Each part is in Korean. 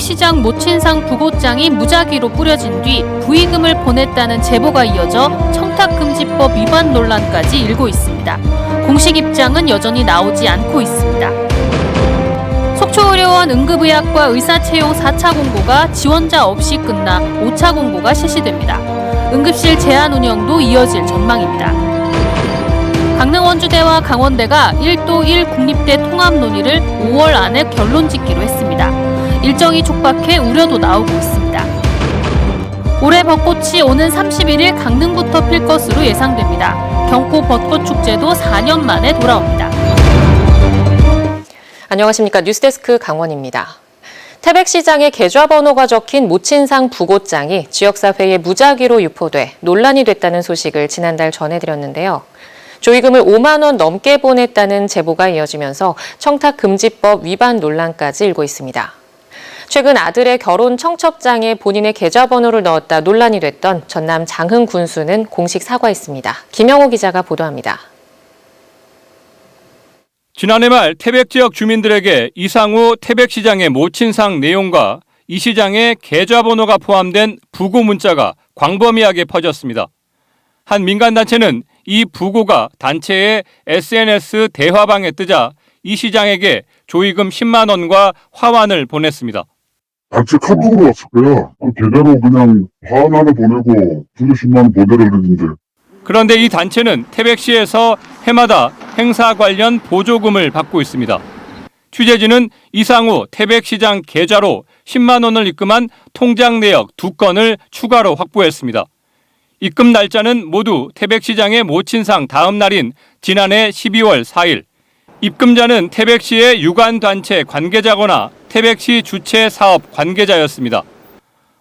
태백시장 모친상 부고장이 무작위로 뿌려진 뒤 부의금을 보냈다는 제보가 이어져 청탁금지법 위반 논란까지 일고 있습니다. 공식 입장은 여전히 나오지 않고 있습니다. 속초의료원 응급의학과 의사채용 4차 공고가 지원자 없이 끝나 5차 공고가 실시됩니다. 응급실 제한 운영도 이어질 전망입니다. 강릉 원주대와 강원대가 1도 1 국립대 통합 논의를 5월 안에 결론 짓기로 했습니다. 일정이 촉박해 우려도 나오고 있습니다. 올해 벚꽃이 오는 31일 강릉부터 필 것으로 예상됩니다. 경포 벚꽃축제도 4년 만에 돌아옵니다. 안녕하십니까. 뉴스데스크 강원입니다. 태백시장에 계좌번호가 적힌 모친상 부고장이 지역사회에 무작위로 유포돼 논란이 됐다는 소식을 지난달 전해드렸는데요. 조의금을 5만 원 넘게 보냈다는 제보가 이어지면서 청탁금지법 위반 논란까지 일고 있습니다. 최근 아들의 결혼 청첩장에 본인의 계좌번호를 넣었다 논란이 됐던 전남 장흥 군수는 공식 사과했습니다. 김영호 기자가 보도합니다. 지난해 말 태백 지역 주민들에게 이상우 태백시장의 모친상 내용과 이 시장의 계좌번호가 포함된 부고 문자가 광범위하게 퍼졌습니다. 한 민간단체는 이 부고가 단체의 SNS 대화방에 뜨자 이 시장에게 조의금 10만 원과 화환을 보냈습니다. 단체 카톡으로 왔을 거야. 그 계좌로 그냥 화환 하나 보내고 두개 10만 원 보내라 그랬는데. 그런데 이 단체는 태백시에서 해마다 행사 관련 보조금을 받고 있습니다. 취재진은 이상우 태백시장 계좌로 10만 원을 입금한 통장 내역 2건을 추가로 확보했습니다. 입금 날짜는 모두 태백시장의 모친상 다음 날인 지난해 12월 4일. 입금자는 태백시의 유관단체 관계자거나 태백시 주체 사업 관계자였습니다.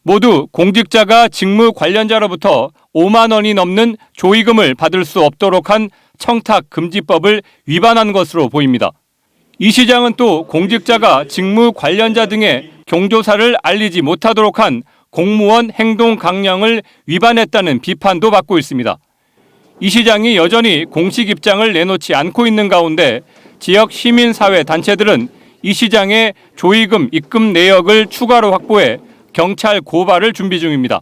모두 공직자가 직무 관련자로부터 5만 원이 넘는 조의금을 받을 수 없도록 한 청탁금지법을 위반한 것으로 보입니다. 이 시장은 또 공직자가 직무 관련자 등의 경조사를 알리지 못하도록 한 공무원 행동 강령을 위반했다는 비판도 받고 있습니다. 이 시장이 여전히 공식 입장을 내놓지 않고 있는 가운데 지역 시민사회 단체들은 이 시장의 조의금 입금 내역을 추가로 확보해 경찰 고발을 준비 중입니다.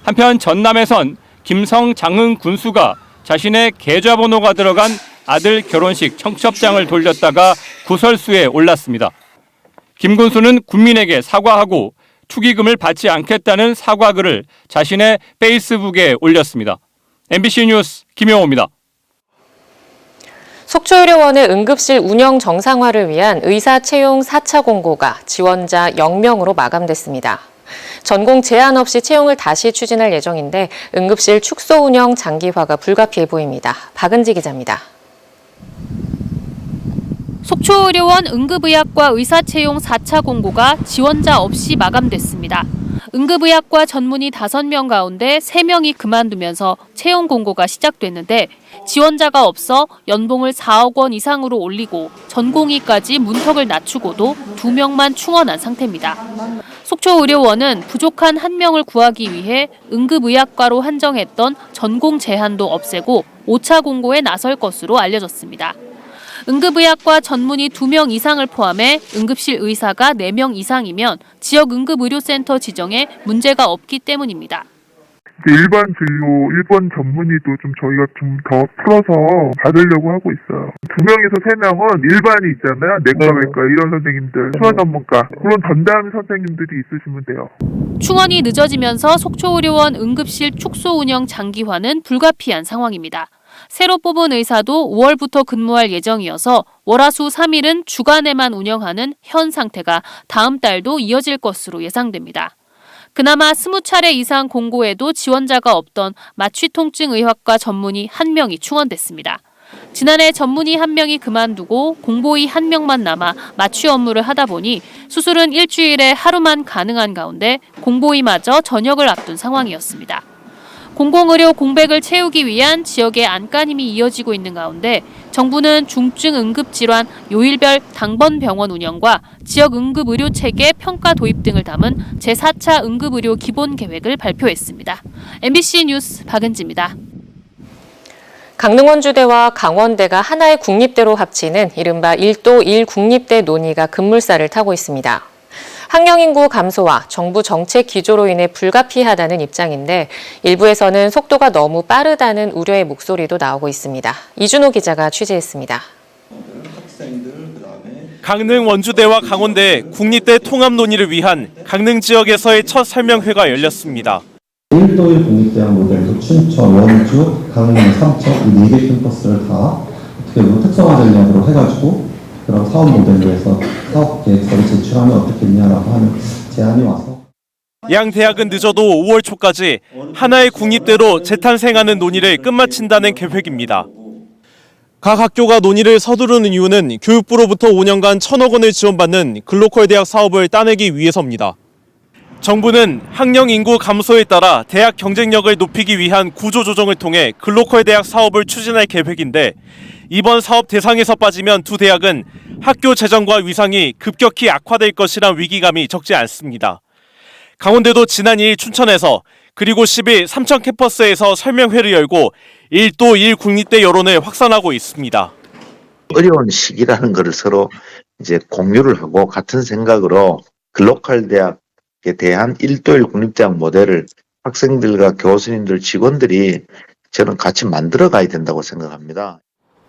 한편 전남에선 김성 장흥 군수가 자신의 계좌번호가 들어간 아들 결혼식 청첩장을 돌렸다가 구설수에 올랐습니다. 김 군수는 국민에게 사과하고 투기금을 받지 않겠다는 사과글을 자신의 페이스북에 올렸습니다. MBC 뉴스 김용호입니다. 속초의료원의 응급실 운영 정상화를 위한 의사 채용 4차 공고가 지원자 0명으로 마감됐습니다. 전공 제한 없이 채용을 다시 추진할 예정인데 응급실 축소 운영 장기화가 불가피해 보입니다. 박은지 기자입니다. 속초의료원 응급의학과 의사채용 4차 공고가 지원자 없이 마감됐습니다. 응급의학과 전문의 5명 가운데 3명이 그만두면서 채용 공고가 시작됐는데 지원자가 없어 연봉을 4억 원 이상으로 올리고 전공의까지 문턱을 낮추고도 2명만 충원한 상태입니다. 속초의료원은 부족한 1명을 구하기 위해 응급의학과로 한정했던 전공 제한도 없애고 5차 공고에 나설 것으로 알려졌습니다. 응급의학과 전문의 2명 이상을 포함해 응급실 의사가 4명 이상이면 지역 응급의료센터 지정에 문제가 없기 때문입니다. 일반 진료, 일반 전문의도 좀 저희가 좀 더 풀어서 받으려고 하고 있어요. 2명에서 3명은 일반이 있잖아요. 내과외과 이런 선생님들, 수화 전문가. 그런 전담 선생님들이 있으시면 돼요. 충원이 늦어지면서 속초의료원 응급실 축소 운영 장기화는 불가피한 상황입니다. 새로 뽑은 의사도 5월부터 근무할 예정이어서 월화수 3일은 주간에만 운영하는 현 상태가 다음 달도 이어질 것으로 예상됩니다. 그나마 20차례 이상 공고에도 지원자가 없던 마취통증의학과 전문의 1명이 충원됐습니다. 지난해 전문의 1명이 그만두고 공보의 1명만 남아 마취 업무를 하다 보니 수술은 일주일에 하루만 가능한 가운데 공보의마저 전역을 앞둔 상황이었습니다. 공공의료 공백을 채우기 위한 지역의 안간힘이 이어지고 있는 가운데 정부는 중증 응급질환 요일별 당번병원 운영과 지역 응급의료체계 평가 도입 등을 담은 제4차 응급의료 기본계획을 발표했습니다. MBC 뉴스 박은지입니다. 강릉 원주대와 강원대가 하나의 국립대로 합치는 이른바 1도 1 국립대 논의가 급물살을 타고 있습니다. 학령 인구 감소와 정부 정책 기조로 인해 불가피하다는 입장인데 일부에서는 속도가 너무 빠르다는 우려의 목소리도 나오고 있습니다. 이준호 기자가 취재했습니다. 강릉 원주대와 강원대 국립대 통합 논의를 위한 강릉 지역에서의 첫 설명회가 열렸습니다. 1도1 국립대학 모델에서 춘천, 원주, 강릉, 삼척 이 4개 캠퍼스를 다 어떻게 보면 특성화 전략으로 해가지고 그런 사업 모델로 해서 사업 계획서를 제출하면 어떻겠냐라고 하는 제안이 와서 양 대학은 늦어도 5월 초까지 하나의 국립대로 재탄생하는 논의를 끝마친다는 계획입니다. 각 학교가 논의를 서두르는 이유는 교육부로부터 5년간 1,000억 원을 지원받는 글로컬 대학 사업을 따내기 위해서입니다. 정부는 학령 인구 감소에 따라 대학 경쟁력을 높이기 위한 구조조정을 통해 글로컬 대학 사업을 추진할 계획인데 이번 사업 대상에서 빠지면 두 대학은 학교 재정과 위상이 급격히 악화될 것이란 위기감이 적지 않습니다. 강원대도 지난 2일 춘천에서 그리고 10일 삼천 캠퍼스에서 설명회를 열고 1도 1 국립대 여론을 확산하고 있습니다. 어려운 시기라는 것을 서로 이제 공유를 하고 같은 생각으로 글로컬 대학에 대한 1도 1 국립대학 모델을 학생들과 교수님들, 직원들이 저는 같이 만들어 가야 된다고 생각합니다.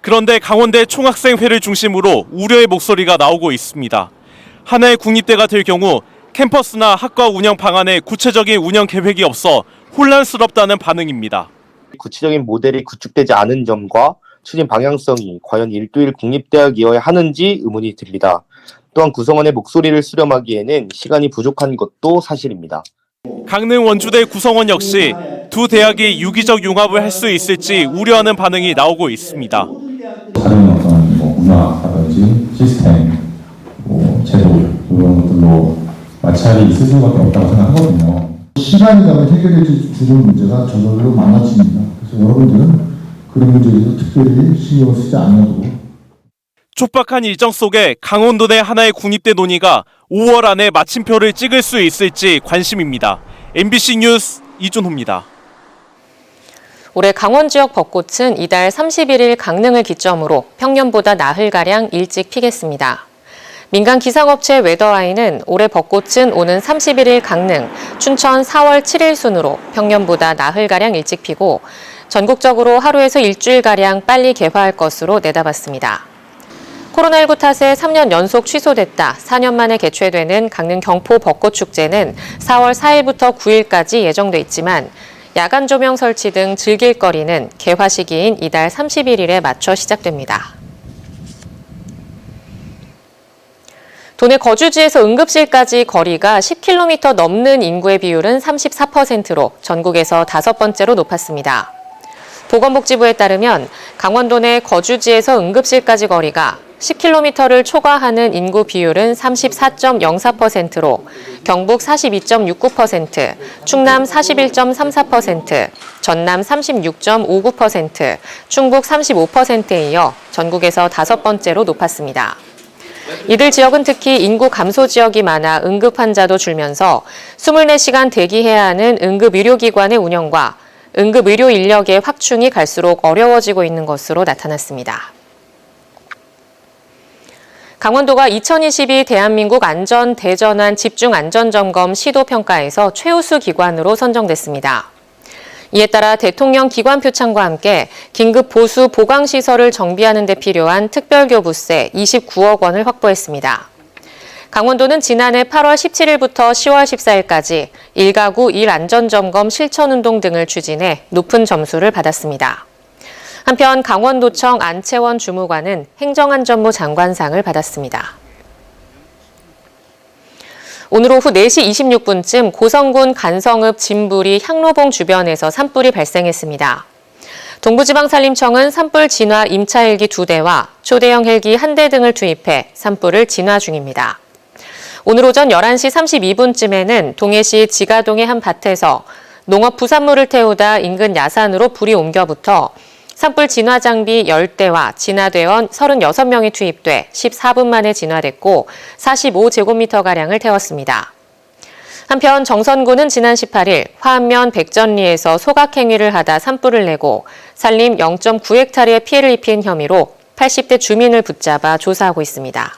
그런데 강원대 총학생회를 중심으로 우려의 목소리가 나오고 있습니다. 하나의 국립대가 될 경우 캠퍼스나 학과 운영 방안에 구체적인 운영 계획이 없어 혼란스럽다는 반응입니다. 구체적인 모델이 구축되지 않은 점과 추진 방향성이 과연 1도 1 국립대학이어야 하는지 의문이 듭니다. 또한 구성원의 목소리를 수렴하기에는 시간이 부족한 것도 사실입니다. 강릉 원주대 구성원 역시 두 대학이 유기적 융합을 할 수 있을지 우려하는 반응이 나오고 있습니다. 다른 어떤 문화라든지 시스템, 제도 이런 것들로 마찰이 있을 수밖에 없다고 생각하거든요. 시간이 가면 해결될 수 있는 문제가 저절로 많아집니다. 그래서 여러분들은 그런 문제에 대해서 특별히 신경을 쓰지 않아도 촉박한 일정 속에 강원도 내 하나의 국립대 논의가 5월 안에 마침표를 찍을 수 있을지 관심입니다. MBC 뉴스 이준호입니다. 올해 강원 지역 벚꽃은 이달 31일 강릉을 기점으로 평년보다 나흘가량 일찍 피겠습니다. 민간 기상업체 웨더아이는 올해 벚꽃은 오는 31일 강릉, 춘천 4월 7일 순으로 평년보다 나흘가량 일찍 피고 전국적으로 하루에서 일주일가량 빨리 개화할 것으로 내다봤습니다. 코로나19 탓에 3년 연속 취소됐다 4년 만에 개최되는 강릉 경포 벚꽃축제는 4월 4일부터 9일까지 예정돼 있지만 야간 조명 설치 등 즐길 거리는 개화 시기인 이달 31일에 맞춰 시작됩니다. 도내 거주지에서 응급실까지 거리가 10km 넘는 인구의 비율은 34%로 전국에서 5번째로 높았습니다. 보건복지부에 따르면 강원도 내 거주지에서 응급실까지 거리가 10km를 초과하는 인구 비율은 34.04%로 경북 42.69%, 충남 41.34%, 전남 36.59%, 충북 35%에 이어 전국에서 5번째로 높았습니다. 이들 지역은 특히 인구 감소 지역이 많아 응급 환자도 줄면서 24시간 대기해야 하는 응급의료기관의 운영과 응급의료 인력의 확충이 갈수록 어려워지고 있는 것으로 나타났습니다. 강원도가 2022 대한민국 안전대전환 집중안전점검 시도평가에서 최우수 기관으로 선정됐습니다. 이에 따라 대통령 기관 표창과 함께 긴급 보수 보강시설을 정비하는 데 필요한 특별교부세 29억 원을 확보했습니다. 강원도는 지난해 8월 17일부터 10월 14일까지 1가구 1안전점검 실천운동 등을 추진해 높은 점수를 받았습니다. 한편 강원도청 안채원 주무관은 행정안전부 장관상을 받았습니다. 오늘 오후 4시 26분쯤 고성군 간성읍 진부리 향로봉 주변에서 산불이 발생했습니다. 동부지방산림청은 산불 진화 임차 헬기 2대와 초대형 헬기 1대 등을 투입해 산불을 진화 중입니다. 오늘 오전 11시 32분쯤에는 동해시 지가동의 한 밭에서 농업 부산물을 태우다 인근 야산으로 불이 옮겨붙어 산불 진화 장비 10대와 진화대원 36명이 투입돼 14분 만에 진화됐고 45제곱미터가량을 태웠습니다. 한편 정선군은 지난 18일 화안면 백전리에서 소각행위를 하다 산불을 내고 산림 0.9헥타르에 피해를 입힌 혐의로 80대 주민을 붙잡아 조사하고 있습니다.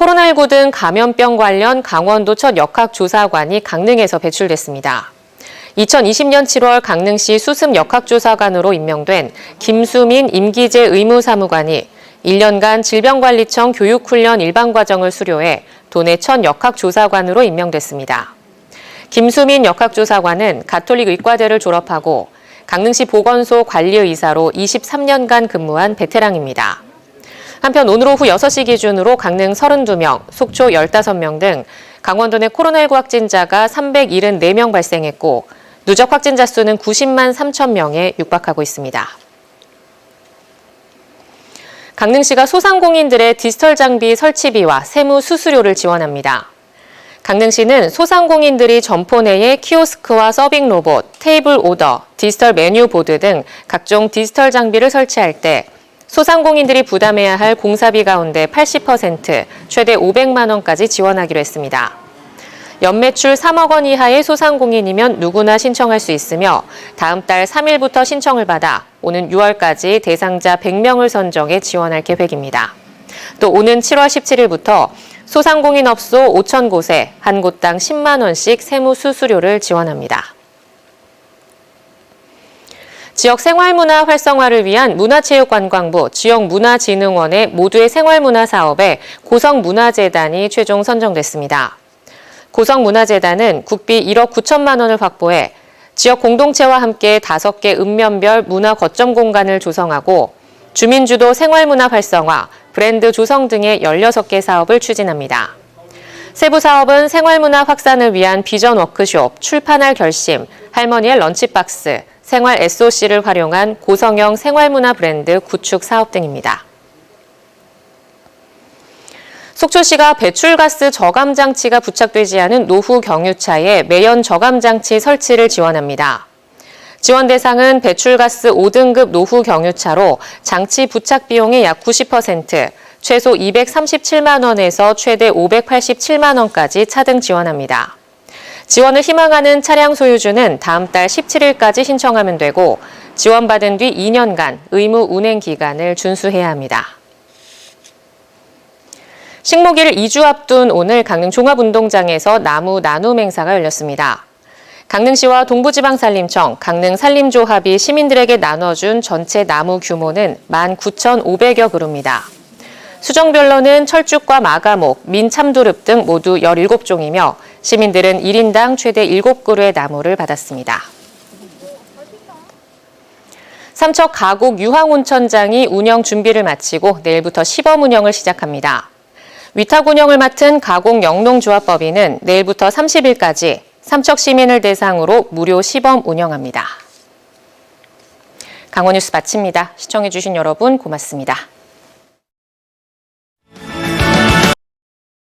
코로나19 등 감염병 관련 강원도 첫 역학조사관이 강릉에서 배출됐습니다. 2020년 7월 강릉시 수습 역학조사관으로 임명된 김수민 임기재 의무사무관이 1년간 질병관리청 교육훈련 일반과정을 수료해 도내 첫 역학조사관으로 임명됐습니다. 김수민 역학조사관은 가톨릭 의과대를 졸업하고 강릉시 보건소 관리의사로 23년간 근무한 베테랑입니다. 한편 오늘 오후 6시 기준으로 강릉 32명, 속초 15명 등 강원도 내 코로나19 확진자가 374명 발생했고 누적 확진자 수는 90만 3천 명에 육박하고 있습니다. 강릉시가 소상공인들의 디지털 장비 설치비와 세무 수수료를 지원합니다. 강릉시는 소상공인들이 점포 내에 키오스크와 서빙 로봇, 테이블 오더, 디지털 메뉴 보드 등 각종 디지털 장비를 설치할 때 소상공인들이 부담해야 할 공사비 가운데 80%, 최대 500만 원까지 지원하기로 했습니다. 연매출 3억 원 이하의 소상공인이면 누구나 신청할 수 있으며 다음 달 3일부터 신청을 받아 오는 6월까지 대상자 100명을 선정해 지원할 계획입니다. 또 오는 7월 17일부터 소상공인 업소 5천 곳에 한 곳당 10만 원씩 세무 수수료를 지원합니다. 지역 생활문화 활성화를 위한 문화체육관광부, 지역문화진흥원의 모두의 생활문화 사업에 고성문화재단이 최종 선정됐습니다. 고성문화재단은 국비 1억 9천만 원을 확보해 지역 공동체와 함께 5개 읍면별 문화 거점 공간을 조성하고 주민주도 생활문화 활성화, 브랜드 조성 등의 16개 사업을 추진합니다. 세부 사업은 생활문화 확산을 위한 비전 워크숍, 출판할 결심, 할머니의 런치박스, 생활 SOC를 활용한 고성형 생활문화 브랜드 구축 사업 등입니다. 속초시가 배출가스 저감 장치가 부착되지 않은 노후 경유차에 매연 저감 장치 설치를 지원합니다. 지원 대상은 배출가스 5등급 노후 경유차로 장치 부착 비용의 약 90%, 최소 237만 원에서 최대 587만 원까지 차등 지원합니다. 지원을 희망하는 차량 소유주는 다음 달 17일까지 신청하면 되고 지원받은 뒤 2년간 의무 운행 기간을 준수해야 합니다. 식목일 2주 앞둔 오늘 강릉 종합운동장에서 나무 나눔 행사가 열렸습니다. 강릉시와 동부지방산림청, 강릉산림조합이 시민들에게 나눠준 전체 나무 규모는 19,500여 그루입니다. 수종별로는 철쭉과 마가목, 민참두릅 등 모두 17종이며 시민들은 1인당 최대 7그루의 나무를 받았습니다. 삼척 가곡 유황온천장이 운영 준비를 마치고 내일부터 시범 운영을 시작합니다. 위탁 운영을 맡은 가곡 영농조합법인은 내일부터 30일까지 삼척 시민을 대상으로 무료 시범 운영합니다. 강원뉴스 마칩니다. 시청해주신 여러분 고맙습니다.